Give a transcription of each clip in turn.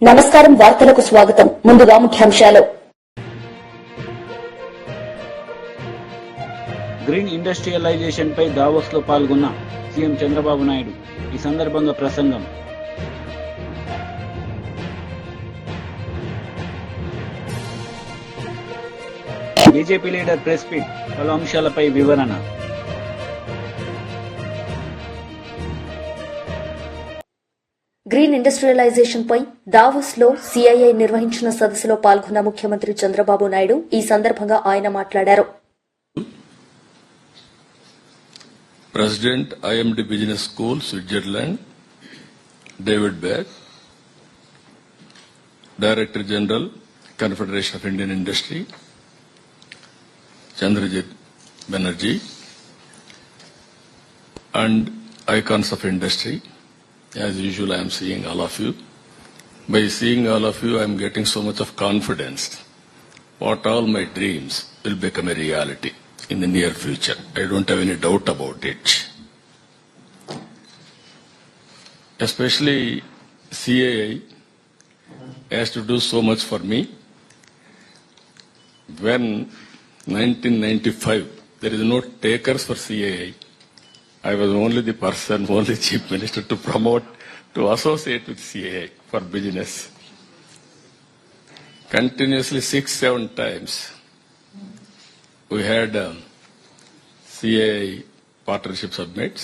నమస్కారం వార్తలకు స్వాగతం ముందుగా ముఖ్యాంశాలు గ్రీన్ ఇండస్ట్రియలైజేషన్ పై దావోస్ లో పాల్గొన్న సీఎం చంద్రబాబు నాయుడు ఈ సందర్భంగా ప్రసంగం బీజేపీ లీడర్ ప్రెస్ మీట్ పలు అంశాలపై వివరణ గ్రీన్ ఇండస్ట్రియలైజేషన్ పై దావోస్ లో సిఐఐ నిర్వహించిన సదస్సులో పాల్గొన్న ముఖ్యమంత్రి చంద్రబాబు నాయుడు ఈ సందర్భంగా ఆయన మాట్లాడారు. President IMD Business School, Switzerland, David Beck, Director General, Confederation of Indian Industry, Chandrajit Banerjee, and icons of industry. As usual, I am seeing all of you. By seeing all of you, I am getting so much of confidence. What all my dreams will become a reality in the near future. I don't have any doubt about it. Especially CAI has to do so much for me. When 1995, there is no takers for CAI. I was only the person, only chief minister to promote, to associate with CAI for business. Continuously 6-7 times we had CAI partnership summits.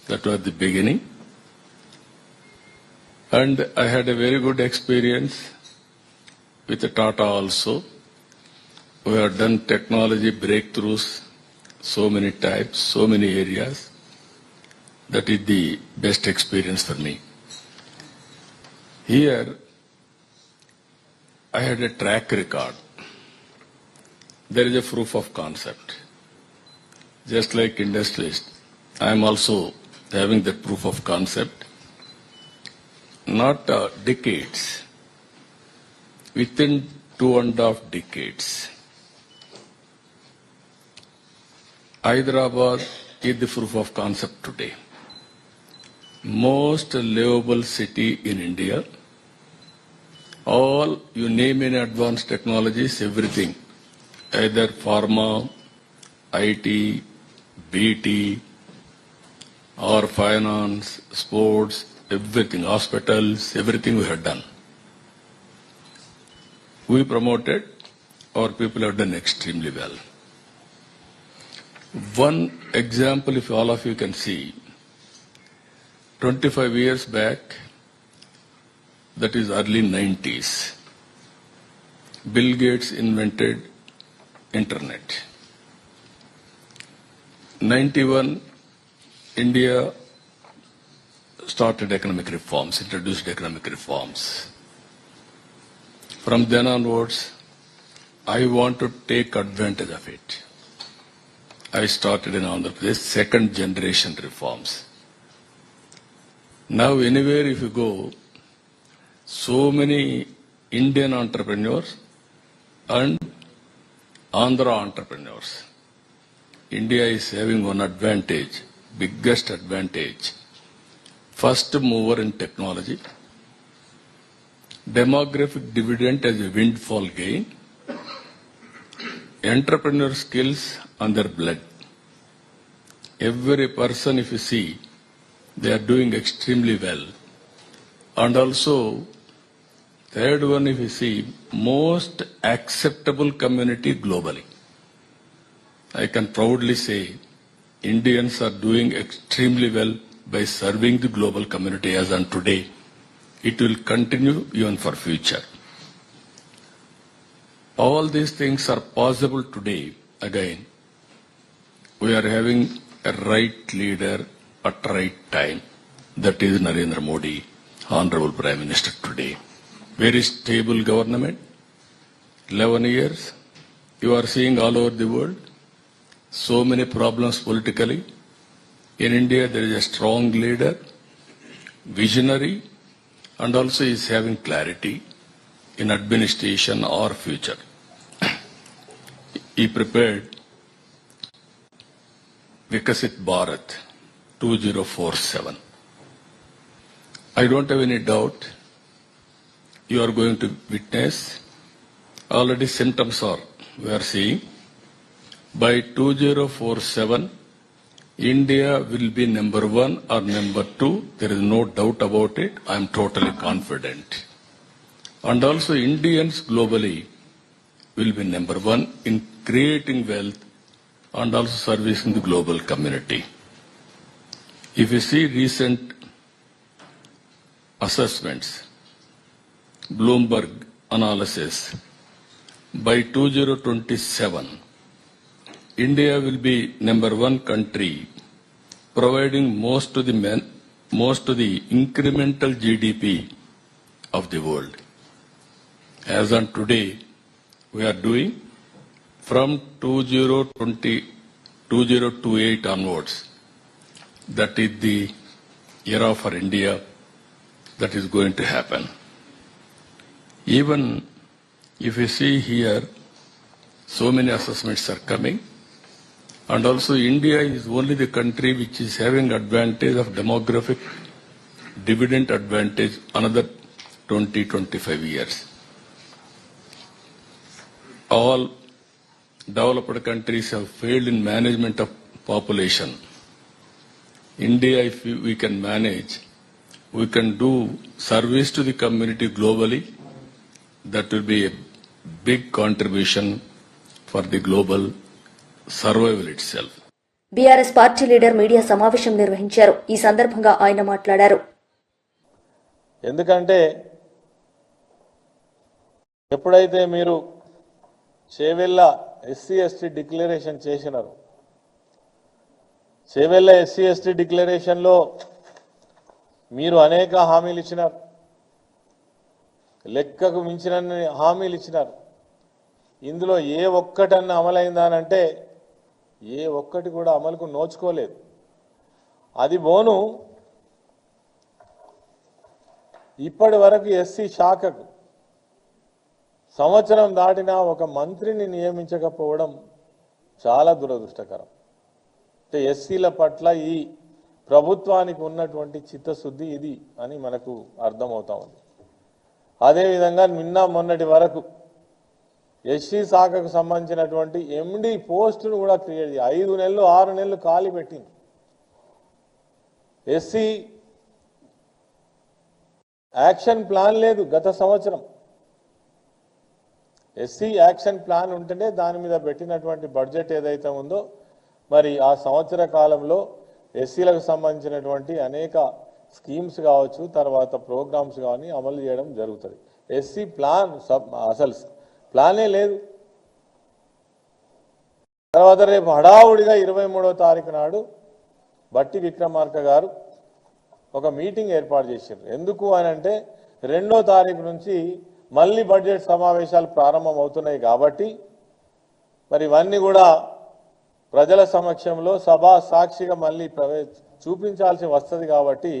That was the beginning. And I had a very good experience with Tata also. We have done technology breakthroughs so many types, so many areas. That is the best experience for me. Here, I had a track record. There is a proof of concept. Just like industrialist, I am also having that proof of concept. Not decades. Within 2.5 decades. Hyderabad is the proof of concept today. Most livable city in India. All, you name in advanced technologies, everything. Either pharma, IT, BT, or finance, sports, everything, hospitals, everything we have done. We promoted, our people have done extremely well. One example, if all of you can see, 25 years back, that is early 90s, Bill Gates invented internet. 91, India started economic reforms, introduced economic reforms. From then onwards, I want to take advantage of it. I started in Andhra Pradesh, second generation reforms. Now anywhere if you go, so many Indian entrepreneurs and Andhra entrepreneurs. India is having one advantage, biggest advantage. First mover in technology. Demographic dividend as a windfall gain. Entrepreneur skills on their blood. Every person, if you see, they are doing extremely well. And also, third one, if you see, most acceptable community globally. I can proudly say, Indians are doing extremely well by serving the global community as on today. It will continue even for future. All these things are possible today. Again, we are having a right leader at right time. That is Narendra Modi, Honorable Prime Minister today. Very stable government. 11 years. You are seeing all over the world. So many problems politically. In India, there is a strong leader, visionary, and also is having clarity in administration or future. He prepared Vikasit Bharat 2047. I don't have any doubt you are going to witness already symptoms are we are seeing by 2047 India will be number 1 or number 2. There is no doubt about it. I am totally confident. And also Indians globally will be number 1 in creating wealth and also servicing the global community. If you see recent assessments, Bloomberg analysis, by 2027, India will be number 1 country providing most to the incremental GDP of the world. As on today, we are doing from 2028 onwards. That is the era for India that is going to happen. Even if you see here, so many assessments are coming. And also India is only the country which is having advantage of demographic dividend advantage another 20-25 years. All developed countries have failed in management of population. India, if we can manage, we can do service to the community globally. That will be a big contribution for the global survival itself. BRS party leader media సమావేశం నిర్వహించారు. ఈ సందర్భంగా ఆయన మాట్లాడారు. ఎందుకంటే ఎప్పుడైతే మీరు Chevella SC ST declaration చేసినారు, చేవెళ్ళ ఎస్సీ ఎస్టీ డిక్లరేషన్లో మీరు అనేక హామీలు ఇచ్చినారు, లెక్కకు మించిన హామీలు ఇచ్చినారు. ఇందులో ఏ ఒక్కటన్నా అమలైందానంటే ఏ ఒక్కటి కూడా అమలుకు నోచుకోలేదు. అది బోను ఇప్పటి వరకు ఎస్సీ శాఖకు సంవత్సరం దాటినా ఒక మంత్రిని నియమించకపోవడం చాలా దురదృష్టకరం. అంటే ఎస్సీల పట్ల ఈ ప్రభుత్వానికి ఉన్నటువంటి చిత్తశుద్ధి ఇది అని మనకు అర్థమవుతా ఉంది. అదేవిధంగా నిన్న మొన్నటి వరకు ఎస్సీ శాఖకు సంబంధించినటువంటి ఎండి పోస్టును కూడా క్రియేట్ చేయాలి. 5 నెలలు 6 నెలలు ఖాళీ పెట్టింది. ఎస్సీ యాక్షన్ ప్లాన్ లేదు గత సంవత్సరం. ఎస్సీ యాక్షన్ ప్లాన్ ఉంటేనే దాని మీద పెట్టినటువంటి బడ్జెట్ ఏదైతే ఉందో మరి ఆ సంవత్సర కాలంలో ఎస్సీలకు సంబంధించినటువంటి అనేక స్కీమ్స్ కావచ్చు, తర్వాత ప్రోగ్రామ్స్ కానీ అమలు చేయడం జరుగుతుంది. ఎస్సీ ప్లాన్ అసలు ప్లానే లేదు. తర్వాత రేపు హడావుడిగా 23వ తారీఖు నాడు బట్టి విక్రమార్క గారు ఒక మీటింగ్ ఏర్పాటు చేశారు. ఎందుకు అని అంటే 2వ తారీఖు నుంచి మళ్ళీ బడ్జెట్ సమావేశాలు ప్రారంభం అవుతున్నాయి కాబట్టి మరి ఇవన్నీ కూడా ప్రజల సమక్షంలో సభా సాక్షిగా మళ్ళీ చూపించాల్సి వస్తుంది కాబట్టి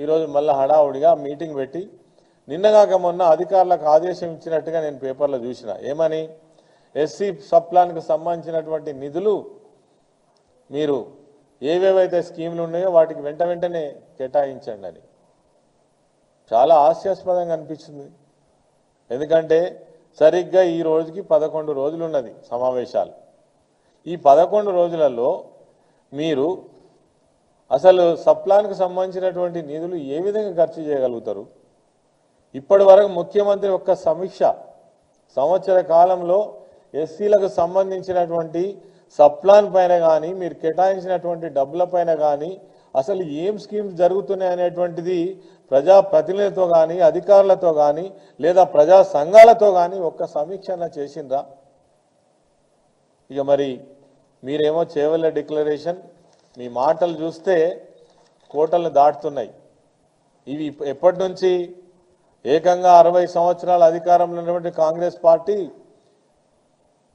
ఈరోజు మళ్ళీ హడావుడిగా మీటింగ్ పెట్టి నిన్నగాక మొన్న అధికారులకు ఆదేశం ఇచ్చినట్టుగా నేను పేపర్లో చూసిన. ఏమని? ఎస్సీ సబ్ ప్లాన్కు సంబంధించినటువంటి నిధులు మీరు ఏవేవైతే స్కీములు ఉన్నాయో వాటికి వెంటనే కేటాయించండి అని. చాలా హాస్యాస్పదంగా అనిపించింది. ఎందుకంటే సరిగ్గా ఈ రోజుకి 11 రోజులు ఉన్నది సమావేశాలు. ఈ 11 రోజులలో మీరు అసలు సబ్ ప్లాన్కు సంబంధించినటువంటి నిధులు ఏ విధంగా ఖర్చు చేయగలుగుతారు? ఇప్పటి వరకు ముఖ్యమంత్రి ఒక్క సమీక్ష సంవత్సర కాలంలో ఎస్సీలకు సంబంధించినటువంటి సబ్ ప్లాన్ పైన కానీ మీరు కేటాయించినటువంటి డబ్బుల పైన కానీ అసలు ఏం స్కీమ్స్ జరుగుతున్నాయి అనేటువంటిది ప్రజాప్రతినిధులతో కానీ అధికారులతో కానీ లేదా ప్రజా సంఘాలతో కానీ ఒక్క సమీక్ష చేసిండ్రా? ఇక మరి మీరేమో చేవెళ్ళ డిక్లరేషన్, మీ మాటలు చూస్తే కోటలను దాటుతున్నాయి. ఇవి ఎప్పటి నుంచి? ఏకంగా 60 సంవత్సరాల అధికారంలో ఉన్నటువంటి కాంగ్రెస్ పార్టీ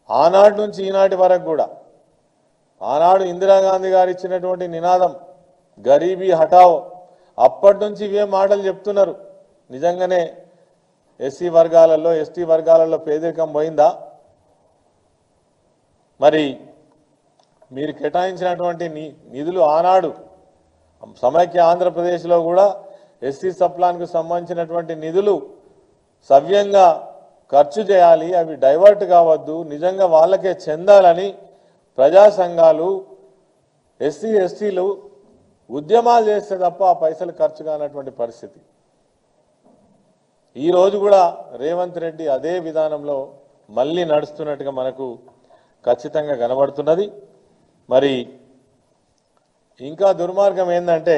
ఆనాటి నుంచి ఈనాటి వరకు కూడా, ఆనాడు ఇందిరాగాంధీ గారు ఇచ్చినటువంటి నినాదం గరీబీ హటావో, అప్పటి నుంచి ఇవే మాటలు చెప్తున్నారు. నిజంగానే ఎస్సీ వర్గాలలో ఎస్టీ వర్గాలలో పేదరికం పోయిందా? మరి మీరు కేటాయించినటువంటి నిధులు ఆనాడు సమైక్య ఆంధ్రప్రదేశ్లో కూడా ఎస్సీ సబ్ ప్లాన్కు సంబంధించినటువంటి నిధులు సవ్యంగా ఖర్చు చేయాలి, అవి డైవర్ట్ కావద్దు, నిజంగా వాళ్ళకే చెందాలని ప్రజా సంఘాలు ఎస్సీ ఎస్టీలు ఉద్యమాలు చేస్తే తప్ప ఆ పైసలు ఖర్చు కానటువంటి పరిస్థితి. ఈ రోజు కూడా రేవంత్ రెడ్డి అదే విధానంలో మళ్ళీ నడుస్తున్నట్టుగా మనకు ఖచ్చితంగా కనబడుతున్నది. మరి ఇంకా దుర్మార్గం ఏంటంటే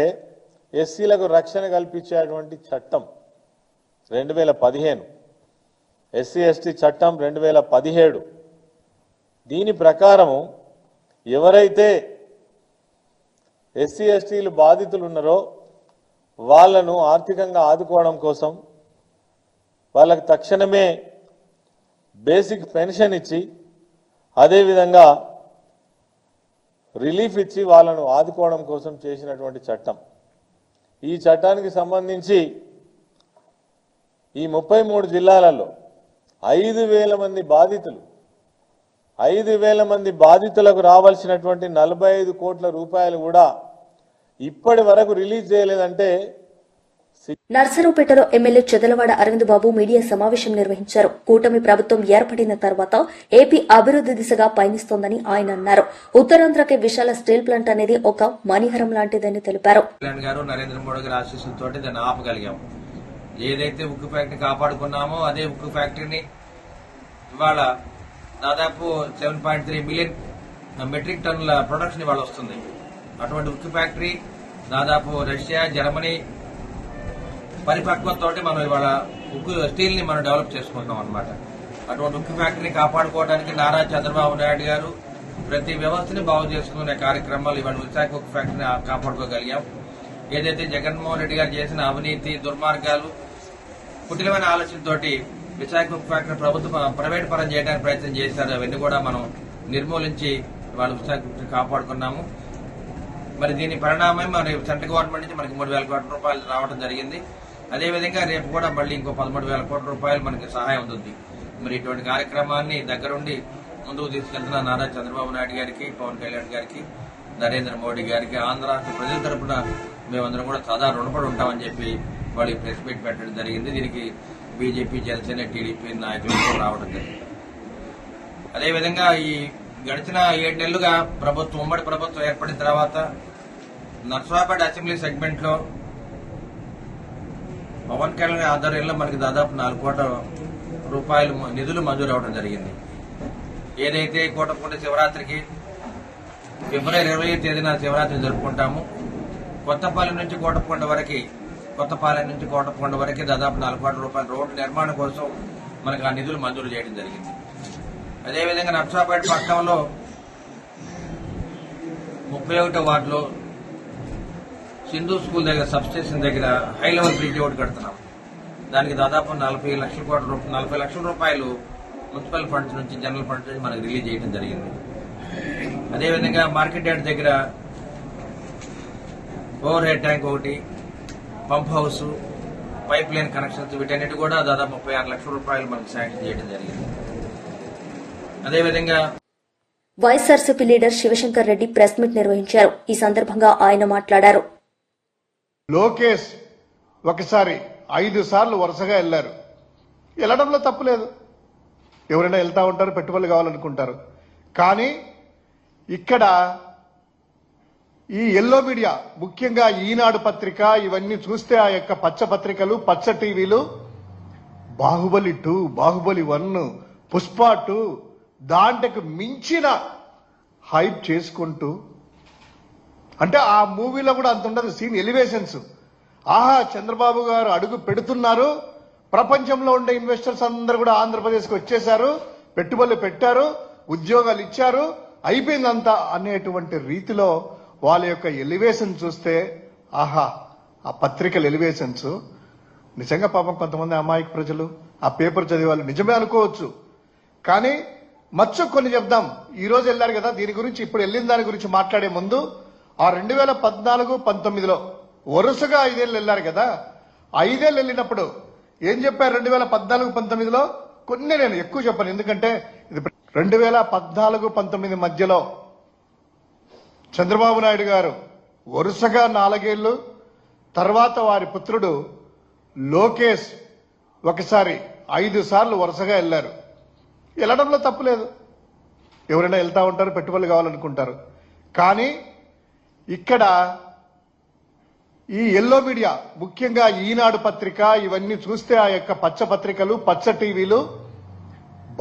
ఎస్సీలకు రక్షణ కల్పించేటువంటి చట్టం 2015, ఎస్సీ ఎస్టీ చట్టం 2017, దీని ప్రకారము ఎవరైతే ఎస్సీ ఎస్టీలు బాధితులు ఉన్నారో వాళ్ళను ఆర్థికంగా ఆదుకోవడం కోసం వాళ్ళకి తక్షణమే బేసిక్ పెన్షన్ ఇచ్చి అదేవిధంగా రిలీఫ్ ఇచ్చి వాళ్ళను ఆదుకోవడం కోసం చేసినటువంటి చట్టం. ఈ చట్టానికి సంబంధించి ఈ 33 జిల్లాలలో 5,000 మంది బాధితులు, 5,000 మంది బాధితులకు రావాల్సినటువంటి 45 కోట్ల రూపాయలు కూడా ఇప్పటి వరకు రిలీజ్ చేయలేదంటే. నర్సరావుపేటలో ఎమ్మెల్యే చెదలవాడ అరవింద్ బాబు మీడియా సమావేశం నిర్వహించారు. కూటమి ప్రభుత్వం ఏర్పడిన తర్వాత ఏపీ అభివృద్ది దిశగా పయనిస్తోందని ఆయన అన్నారు. ఉత్తరాంధ్రకి విశాల స్టీల్ ప్లాంట్ అనేది ఒక మణిహారం లాంటిదని తెలిపారు. నరేంద్ర మోడీ గారి ఆశీస్సులతో దాన్ని ఆపగలిగాం. ఏదైతే ఉక్కు ఫ్యాక్టరీ కాపాడుకున్నామో అదే ఉక్కు ఫ్యాక్టరీని ఇవాళ దాదాపు 7.3 మిలియన్ మెట్రిక్ టన్నుల ప్రొడక్షన్ ఇవాళ వస్తుంది. అటువంటి ఉక్కు ఫ్యాక్టరీ దాదాపు రష్యా, జర్మనీ పరిపక్వతతో మనం ఇవాళ ఉక్కు స్టీల్ ని మనం డెవలప్ చేసుకుంటాం అన్నమాట. అటువంటి ఉక్కు ఫ్యాక్టరీని కాపాడుకోవడానికి నారా చంద్రబాబు నాయుడు గారు ప్రతి వ్యవస్థని బాగు చేసుకునే కార్యక్రమాలు ఇవాళ విశాఖ ఉక్కు ఫ్యాక్టరీని కాపాడుకోగలిగాం. ఏదైతే జగన్మోహన్ రెడ్డి గారు చేసిన అవినీతి, దుర్మార్గాలు, కుటిలమైన ఆలోచనతోటి విశాఖ ఉక్కు ఫ్యాక్టరీ ప్రభుత్వం ప్రైవేట్ పరం చేయడానికి ప్రయత్నం చేశారు. అవన్నీ కూడా మనం నిర్మూలించి వాళ్ళు విశాఖ కాపాడుకున్నాము. మరి దీని పరిణామం మన సెంట్రల్ గవర్నమెంట్ నుంచి మనకి 3,000 కోట్ల రూపాయలు రావడం జరిగింది. అదేవిధంగా రేపు కూడా మళ్ళీ ఇంకో 13,000 కోట్ల రూపాయలు మనకి సహాయం ఉంటుంది. మరి ఇటువంటి కార్యక్రమాన్ని దగ్గరుండి ముందుకు తీసుకెళ్తున్న నారా చంద్రబాబు నాయుడు గారికి, పవన్ కళ్యాణ్ గారికి, నరేంద్ర మోడీ గారికి, ఆంధ్ర రాష్ట్ర ప్రజల తరఫున మేమందరం కూడా సదా రుణపడి ఉంటామని చెప్పి వాళ్ళు ప్రెస్ మీట్ పెట్టడం జరిగింది. దీనికి బీజేపీ, జనసేన, టీడీపీ నాయకులు రావడం జరిగింది. అదేవిధంగా ఈ గడిచిన 7 నెలలుగా ఉమ్మడి ప్రభుత్వం ఏర్పడిన తర్వాత నర్సరావుపేట అసెంబ్లీ సెగ్మెంట్ లో పవన్ కళ్యాణ్ ఆధ్వర్యంలో మనకి దాదాపు 4 కోట్ల రూపాయలు నిధులు మంజూరు అవడం జరిగింది. ఏదైతే కోటకొండ శివరాత్రికి ఫిబ్రవరి 20వ తేదీన శివరాత్రి జరుపుకుంటాము. కొత్తపాలెం నుంచి కోటకొండ వరకు దాదాపు 4 కోట్ల రూపాయల రోడ్డు నిర్మాణం కోసం మనకు ఆ నిధులు మంజూరు చేయడం జరిగింది. అదేవిధంగా నర్సరావుపేట పట్టణంలో 31వ వార్డులో సింధు స్కూల్ దగ్గర సబ్స్టేషన్ దగ్గర హై లెవెల్ బ్రిడ్జ్ ఒకటి కడుతున్నాం. దానికి దాదాపు 40 లక్షల రూపాయలు మున్సిపల్ ఫండ్స్ నుంచి, జనరల్ ఫండ్స్ నుంచి మనకు రిలీజ్ చేయడం జరిగింది. అదేవిధంగా మార్కెట్ యార్డ్ దగ్గర ఓవర్ హెడ్ ట్యాంక్ ఒకటి, pump house, pipe line connections, వీటన్నిటి కూడా దాదాపు 36 లక్షల రూపాయలు మనకు శాంక్షన్ చేయడం జరిగింది. అదేవిధంగా YSRCP leader Shivashankar Reddy press meet నిర్వహించారు. ఈ సందర్భంగా ఆయన మాట్లాడారు. లోకేష్ ఒకసారి 5 సార్లు వరుసగా వెళ్లారు. వెళ్లడంలో తప్పులేదు, ఎవరైనా వెళ్తా ఉంటారు, పెట్టుబడులు కావాలనుకుంటారు. కానీ ఇక్కడ ఈ ఎల్లో మీడియా, ముఖ్యంగా ఈనాడు పత్రిక, ఇవన్నీ చూస్తే ఆ యొక్క పచ్చ పత్రికలు, పచ్చ టీవీలు బాహుబలి 2, బాహుబలి 1, పుష్ప 2 దాంట్కి మించిన హైప్ చేసుకుంటూ, అంటే ఆ మూవీలో కూడా అంత ఉండదు సీన్, ఎలివేషన్స్. ఆహా, చంద్రబాబు గారు అడుగు పెడుతున్నారు, ప్రపంచంలో ఉండే ఇన్వెస్టర్స్ అందరూ కూడా ఆంధ్రప్రదేశ్కి వచ్చేశారు, పెట్టుబడులు పెట్టారు, ఉద్యోగాలు ఇచ్చారు, అయిపోయిందంతా అనేటువంటి రీతిలో వాళ్ళ యొక్క ఎలివేషన్ చూస్తే, ఆహా, ఆ పత్రికల ఎలివేషన్స్ నిజంగా పాపం కొంతమంది అమాయక ప్రజలు ఆ పేపర్ చదివే వాళ్ళు నిజమే అనుకోవచ్చు. కానీ కొన్ని చెప్దాం. ఈ రోజు వెళ్లారు కదా, దీని గురించి ఇప్పుడు వెళ్ళిన దాని గురించి మాట్లాడే ముందు ఆ 2014-19లో వరుసగా 5 ఏళ్ళు వెళ్లారు కదా. 5 ఏళ్ళు వెళ్ళినప్పుడు ఏం చెప్పారు? 2014-19లో కొన్ని, నేను ఎక్కువ చెప్పను ఎందుకంటే ఇది 2014-19 మధ్యలో చంద్రబాబు నాయుడు గారు వరుసగా 4 ఏళ్లు, తర్వాత వారి పుత్రుడు లోకేష్ ఒకసారి 5 సార్లు వరుసగా వెళ్ళారు. వెళ్ళడంలో తప్పులేదు. ఎవరైనా వెళ్తా ఉంటారు, పెట్టుబడులు కావాలనుకుంటారు. కానీ ఇక్కడ ఈ ఎల్లో మీడియా, ముఖ్యంగా ఈనాడు పత్రిక, ఇవన్నీ చూస్తే ఆ యొక్క పచ్చ పత్రికలు, పచ్చ టీవీలు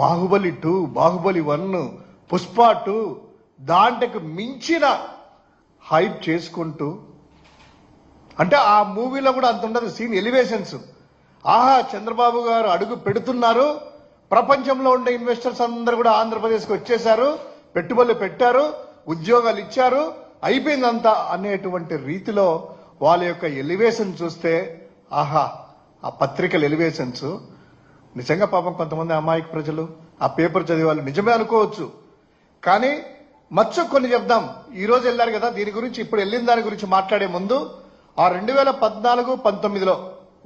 బాహుబలి 2, బాహుబలి 1, పుష్ప 2 దాంట్కి మించిన హైప్ చేసుకుంటూ, అంటే ఆ మూవీలో కూడా అంత ఉండదు సీన్, ఎలివేషన్స్. ఆహా, చంద్రబాబు గారు అడుగు పెడుతున్నారు, ప్రపంచంలో ఉండే ఇన్వెస్టర్స్ అందరూ కూడా ఆంధ్రప్రదేశ్కి వచ్చేశారు, పెట్టుబడులు పెట్టారు, ఉద్యోగాలు ఇచ్చారు, అయిపోయిందంతా అనేటువంటి రీతిలో వాళ్ళ యొక్క ఎలివేషన్ చూస్తే, ఆహా, ఆ పత్రికల ఎలివేషన్స్ నిజంగా పాపం కొంతమంది అమాయక ప్రజలు ఆ పేపర్ చదివే వాళ్ళు నిజమే అనుకోవచ్చు. కానీ కొన్ని చెప్దాం. ఈ రోజు వెళ్ళారు కదా, దీని గురించి ఇప్పుడు వెళ్ళిన దాని గురించి మాట్లాడే ముందు ఆ 2014-19లో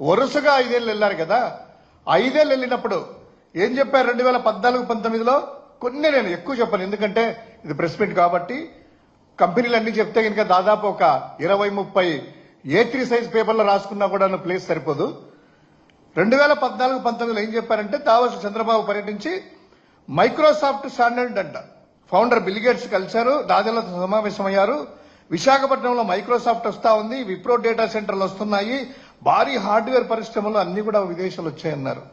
వరుసగా 5 ఏళ్ళు వెళ్ళారు కదా, 5 ఏళ్ళు వెళ్ళినప్పుడు ఏం చెప్పారు? 2014-19లో కొన్ని, నేను ఎక్కువ చెప్పను ఎందుకంటే ఇది ప్రెస్ మీట్ కాబట్టి, కంపెనీలు అన్ని చెప్తే కనుక దాదాపు ఒక 20-30 A3 సైజ్ పేపర్లో రాసుకున్నా కూడా ప్లేస్ సరిపోదు. 2014-19లో ఏం చెప్పారంటే, దావోస్ చంద్రబాబు పర్యటించి మైక్రోసాఫ్ట్ స్టాండర్డ్ అంట ఫౌండర్ బిల్ గేట్స్ కలిశారు, దాదాపు సమావేశమయ్యారు. విశాఖపట్నంలో మైక్రోసాఫ్ట్ వస్తా ఉంది, విప్రో డేటా సెంటర్లు వస్తున్నాయి, భారీ హార్డ్వేర్ పరిశ్రమలు అన్ని కూడా విదేశాలు వచ్చాయన్నారు.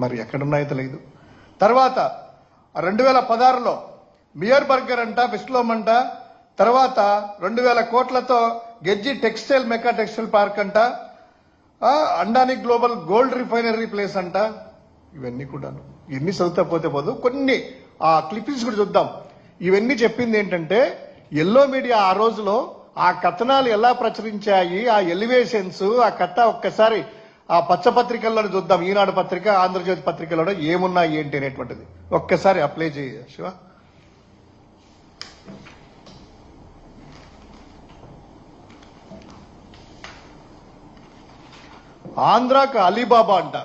మరి ఎక్కడున్నాయో తెలియదు. తర్వాత 2016లో మియర్ బర్గర్ అంట, విస్లోమ్ అంట, తర్వాత 2000 కోట్లతో గెజ్జి టెక్స్టైల్ మెకా టెక్స్టైల్ పార్క్ అంట, అండాని గ్లోబల్ గోల్డ్ రిఫైనరీ ప్లేస్ అంట. ఇవన్నీ కూడాను ఎన్ని చదువుతా పోతే పోదు. కొన్ని ఆ క్లిప్పింగ్స్ కూడా చూద్దాం. ఇవన్నీ చెప్పింది ఏంటంటే, ఎల్లో మీడియా ఆ రోజులో ఆ కథనాలు ఎలా ప్రచురించాయి, ఆ ఎలివేషన్స్, ఆ కథ ఒక్కసారి ఆ పచ్చ పత్రికల్లో చూద్దాం. ఈనాడు పత్రిక, ఆంధ్రజ్యోతి పత్రికలో ఏమున్నాయి ఏంటి అనేటువంటిది ఒక్కసారి అప్లై చేయ శివ. ఆంధ్రాకు అలీబాబా అంట,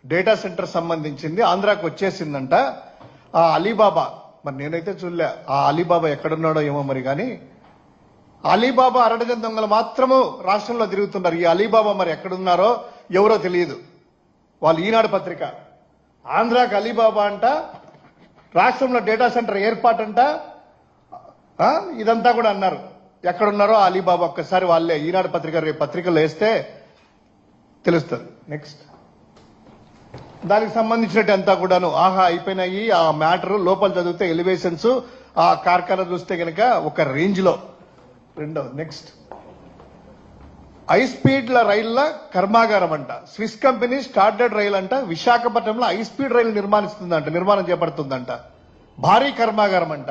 డేటా సెంటర్ సంబంధించింది ఆంధ్రాకు వచ్చేసిందంట. ఆ అలీబాబా మరి నేనైతే చూడలే, ఆ అలీబాబా ఎక్కడున్నాడో ఏమో మరి. కానీ అలీబాబా అరడజన్ దొంగలు మాత్రము రాష్ట్రంలో తిరుగుతున్నారు. ఈ అలీబాబా మరి ఎక్కడున్నారో ఎవరో తెలియదు. వాళ్ళు ఈనాడు పత్రిక, ఆంధ్రాకు అలీబాబా అంట, రాష్ట్రంలో డేటా సెంటర్ ఏర్పాటంట, ఇదంతా కూడా అన్నారు. ఎక్కడున్నారో అలీబాబా ఒక్కసారి వాళ్ళే ఈనాడు పత్రిక రేపు పత్రికలు వేస్తే తెలుస్తుంది. నెక్స్ట్ దానికి సంబంధించినట్టు అంతా కూడాను ఆహా అయిపోయినాయి. ఆ మ్యాటర్ లోపల చదివితే ఎలివేషన్స్, ఆ కార్ఖానా చూస్తే కనుక ఒక రేంజ్ లో. రెండో నెక్స్ట్ హై స్పీడ్ల రైళ్ల కర్మాగారం అంట, స్విస్ కంపెనీ స్టార్టెడ్ రైల్ అంట, విశాఖపట్నంలో హై స్పీడ్ రైలు నిర్మాణం చేపడుతుందంట, భారీ కర్మాగారం అంట.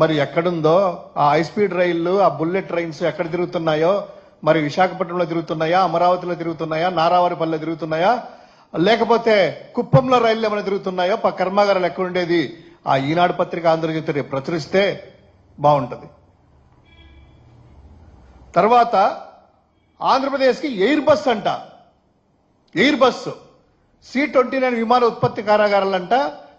మరి ఎక్కడుందో ఆ హై స్పీడ్ రైళ్లు, ఆ బుల్లెట్ ట్రైన్స్ ఎక్కడ తిరుగుతున్నాయో మరి, విశాఖపట్నంలో తిరుగుతున్నాయా, అమరావతిలో తిరుగుతున్నాయా, నారావారిపల్లిలో తిరుగుతున్నాయా, లేకపోతే కుప్పంలో రైళ్లు ఏమైనా తిరుగుతున్నాయో, కర్మాగారాలు ఎక్కడ ఉండేది ఆ ఈనాడు పత్రిక, ఆంధ్రజ్యోతి రేపు ప్రచురిస్తే బాగుంటది. తర్వాత ఆంధ్రప్రదేశ్కి ఎయిర్ బస్ అంట, ఎయిర్ బస్ C-29 విమాన ఉత్పత్తి కారాగారాలంట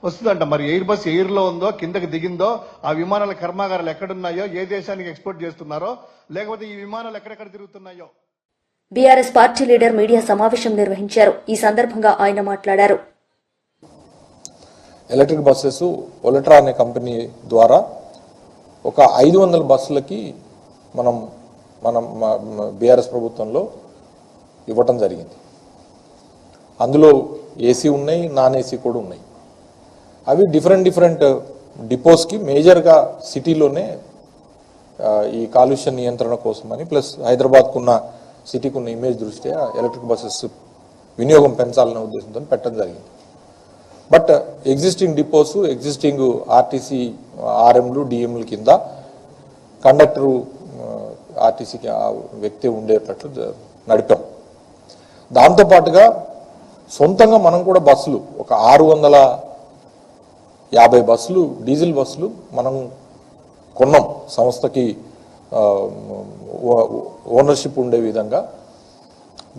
వస్తుందంట. మరి ఎయిర్ బస్ ఎయిర్ లో ఉందో, కిందకి దిగిందో, ఆ విమానాల కర్మాగారాలు ఎక్కడున్నాయో, ఏ దేశానికి ఎక్స్పోర్ట్ చేస్తున్నారో, లేకపోతే ఈ విమానాలు ఎక్కడెక్కడ తిరుగుతున్నాయో. బీఆర్ఎస్ పార్టీ లీడర్ మీడియా సమావేశం నిర్వహించారు. ఈ సందర్భంగా ఆయన మాట్లాడారు. ఎలక్ట్రిక్ బస్సెస్ ఒలట్రా అనే కంపెనీ ద్వారా ఒక 500 బస్సులకి మనం బీఆర్ఎస్ ప్రభుత్వంలో ఇవ్వటం జరిగింది. అందులో ఏసీ ఉన్నాయి, నాన్ ఏసీ కూడా ఉన్నాయి. అవి డిఫరెంట్ డిపోస్కి మేజర్గా సిటీలోనే ఈ కాలుష్య నియంత్రణ కోసమని, ప్లస్ హైదరాబాద్కున్న సిటీకి ఉన్న ఇమేజ్ దృష్ట్యా ఎలక్ట్రిక్ బస్సెస్ వినియోగం పెంచాలనే ఉద్దేశంతో పెట్టడం జరిగింది. But existing depots, existing RTC ఆర్ఎంలు, డిఎంలు కింద కండక్టరు ఆర్టీసీకి ఆ వ్యక్తి ఉండేటట్లు నడిపాం. దాంతోపాటుగా సొంతంగా మనం కూడా బస్సులు ఒక 650 బస్సులు, డీజిల్ బస్సులు మనం కొన్నాం. సంస్థకి ఓనర్షిప్ ఉండే విధంగా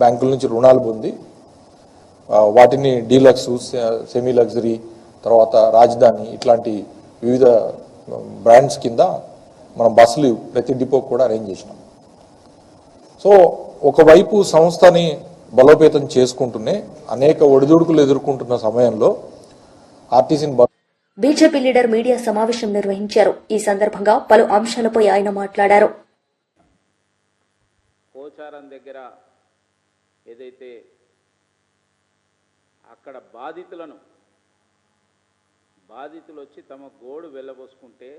బ్యాంకుల నుంచి రుణాలు పొంది వాటిని డీలక్స్, సెమీ లగ్జరీ, తర్వాత రాజధాని ఇట్లాంటి వివిధ బ్రాండ్స్ కింద మనం బస్సులు ప్రతి డిపో కూడా అరేంజ్ చేసినాం. సో ఒకవైపు సంస్థని బలోపేతం చేసుకుంటూనే అనేక ఒడిదుడుకులు ఎదుర్కొంటున్న సమయంలో ఆర్టీసీని బీజేపీ లీడర్ మీడియా సమావేశం నిర్వహించారు. ఈ సందర్భంగా పలు అంశాలపై ఆయన మాట్లాడారు. పోచారం దగ్గర ఏదైతే అక్కడ బాధితులు వచ్చి తమ గోడు వెళ్ళబోసుకుంటే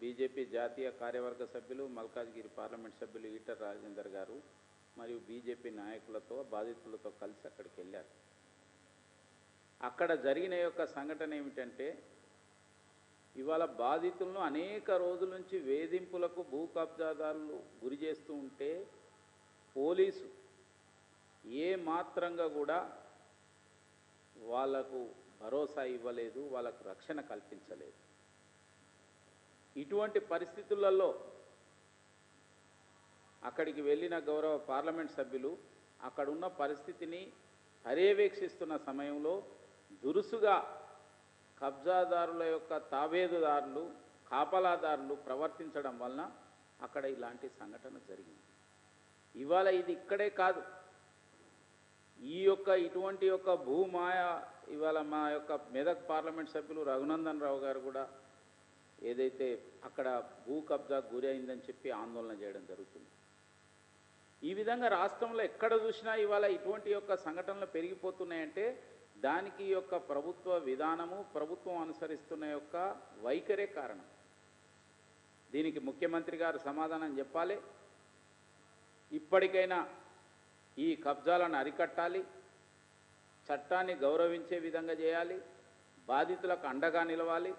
బీజేపీ జాతీయ కార్యవర్గ సభ్యులు, మల్కాజ్గిరి పార్లమెంట్ సభ్యులు ఈటల రాజేందర్ గారు మరియు బీజేపీ నాయకులతో బాధితులతో కలిసి అక్కడికి వెళ్ళారు. అక్కడ జరిగిన యొక్క సంఘటన ఏమిటంటే, ఇవాళ బాధితులను అనేక రోజుల నుంచి వేధింపులకు భూ కబ్జాదారులు గురి చేస్తూ ఉంటే పోలీసు ఏ మాత్రంగా కూడా వాళ్లకు భరోసా ఇవ్వలేదు, వాళ్ళకు రక్షణ కల్పించలేదు. ఇటువంటి పరిస్థితులలో అక్కడికి వెళ్ళిన గౌరవ పార్లమెంట్ సభ్యులు అక్కడున్న పరిస్థితిని పర్యవేక్షిస్తున్న సమయంలో దురుసుగా కబ్జాదారుల యొక్క తాబేదుదారులు, కాపలాదారులు ప్రవర్తించడం వలన అక్కడ ఇలాంటి సంఘటన జరిగింది. ఇవాళ ఇది ఇక్కడే కాదు, ఇటువంటి యొక్క భూమాయ ఇవాళ మా యొక్క మెదక్ పార్లమెంట్ సభ్యులు రఘునందన్ రావు గారు కూడా ఏదైతే అక్కడ భూ కబ్జా గురి అయిందని చెప్పి ఆందోళన చేయడం జరుగుతుంది. ఈ విధంగా రాష్ట్రంలో ఎక్కడ చూసినా ఇవాళ ఇటువంటి యొక్క సంఘటనలు పెరిగిపోతున్నాయంటే దానికి యొక్క ప్రభుత్వ విధానము, ప్రభుత్వం అనుసరిస్తున్న యొక్క వైఖరే కారణం. దీనికి ముఖ్యమంత్రి గారు సమాధానం చెప్పాలి. ఇప్పటికైనా ఈ కబ్జాలను అరికట్టాలి, చట్టాన్ని గౌరవించే విధంగా చేయాలి, బాధితులకు అండగా నిలవాలి.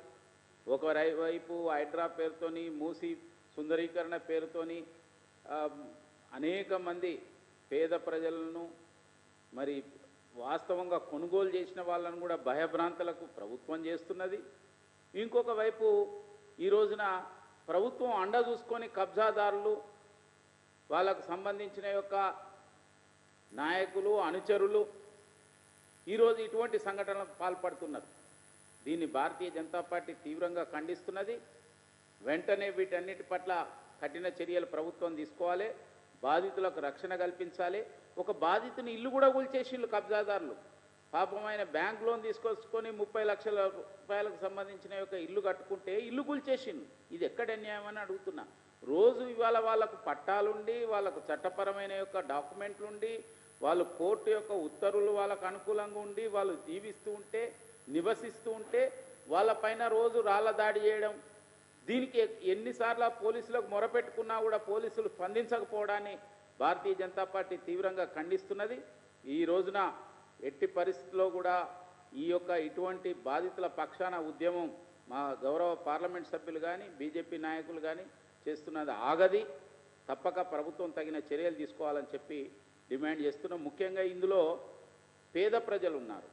ఒకవైపు హైడ్రా పేరుతోని, మూసి సుందరీకరణ పేరుతోని అనేక మంది పేద ప్రజలను మరి వాస్తవంగా కొనుగోలు చేసిన వాళ్ళను కూడా భయభ్రాంతులకు ప్రభుత్వం చేస్తున్నది. ఇంకొక వైపు ఈ రోజున ప్రభుత్వం అండ చూసుకొని కబ్జాదారులు, వాళ్ళకు సంబంధించిన యొక్క నాయకులు, అనుచరులు ఈరోజు ఇటువంటి సంఘటనలకు పాల్పడుతున్నారు. దీన్ని భారతీయ జనతా పార్టీ తీవ్రంగా ఖండిస్తున్నది. వెంటనే వీటన్నిటి పట్ల కఠిన చర్యలు ప్రభుత్వం తీసుకోవాలి, బాధితులకు రక్షణ కల్పించాలి. ఒక బాధితుని ఇల్లు కూడా కూల్చేసిళ్ళు కబ్జాదారులు. పాపమైన బ్యాంక్ లోన్ తీసుకొచ్చుకొని 30 లక్షల రూపాయలకు సంబంధించిన యొక్క ఇల్లు కట్టుకుంటే ఇల్లు కూల్చేసిండు. ఇది ఎక్కడ అన్యాయమని అడుగుతున్నా. రోజు ఇవాళ వాళ్ళకు పట్టాలుండి, వాళ్ళకు చట్టపరమైన యొక్క డాక్యుమెంట్లుండి, వాళ్ళు కోర్టు యొక్క ఉత్తర్వులు వాళ్ళకు అనుకూలంగా ఉండి వాళ్ళు జీవిస్తూ ఉంటే, నివసిస్తూ ఉంటే వాళ్ళపైన రోజు రాళ్ళ దాడి చేయడం, దీనికి ఎన్నిసార్లు పోలీసులకు మొరపెట్టుకున్నా కూడా పోలీసులు స్పందించకపోవడాన్ని భారతీయ జనతా పార్టీ తీవ్రంగా ఖండిస్తున్నది. ఈ రోజున ఎట్టి పరిస్థితుల్లో కూడా ఇటువంటి బాధితుల పక్షాన ఉద్యమం మా గౌరవ పార్లమెంట్ సభ్యులు కానీ, బీజేపీ నాయకులు కానీ చేస్తున్నది ఆగది. తప్పక ప్రభుత్వం తగిన చర్యలు తీసుకోవాలని చెప్పి డిమాండ్ చేస్తున్నాం. ముఖ్యంగా ఇందులో పేద ప్రజలు ఉన్నారు,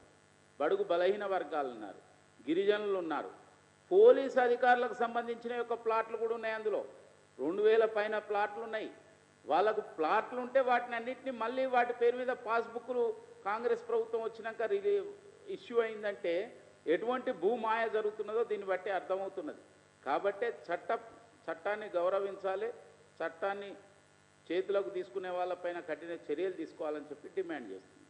బడుగు బలహీన వర్గాలు ఉన్నారు, గిరిజనులు ఉన్నారు, పోలీసు అధికారులకు సంబంధించిన యొక్క ప్లాట్లు కూడా ఉన్నాయి. అందులో 2000 పైన ప్లాట్లు ఉన్నాయి. వాళ్ళకు ప్లాట్లు ఉంటే వాటిని అన్నింటినీ మళ్ళీ వాటి పేరు మీద పాస్బుక్లు కాంగ్రెస్ ప్రభుత్వం వచ్చినాక ఇష్యూ అయిందంటే ఎటువంటి భూమాయ జరుగుతున్నదో దీన్ని బట్టి అర్థమవుతున్నది. కాబట్టే చట్టాన్ని గౌరవించాలి, చట్టాన్ని చేతులకు తీసుకునే వాళ్ళపైన కఠిన చర్యలు తీసుకోవాలని చెప్పి డిమాండ్ చేస్తుంది.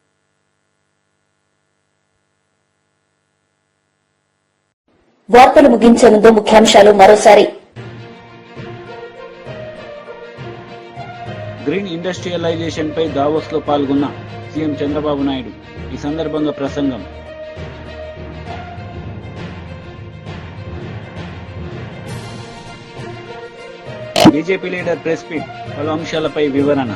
వార్తలు ముగించే ముందు ముఖ్యాంశాలు మరోసారి. గ్రీన్ ఇండస్ట్రియలైజేషన్ పై దావోస్ లో పాల్గొన్న సీఎం చంద్రబాబు నాయుడు. ఈ సందర్భంగా ప్రసంగం. బీజేపీ లీడర్ ప్రెస్ మీట్, పలు అంశాలపై వివరణ.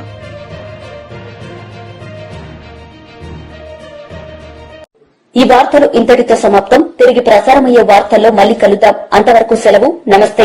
ఈ వార్తలు ఇంతటితో సమాప్తం. తిరిగి ప్రసారమయ్యే వార్తల్లో మళ్లీ కలుద్దాం. అంతవరకు సెలవు. నమస్తే.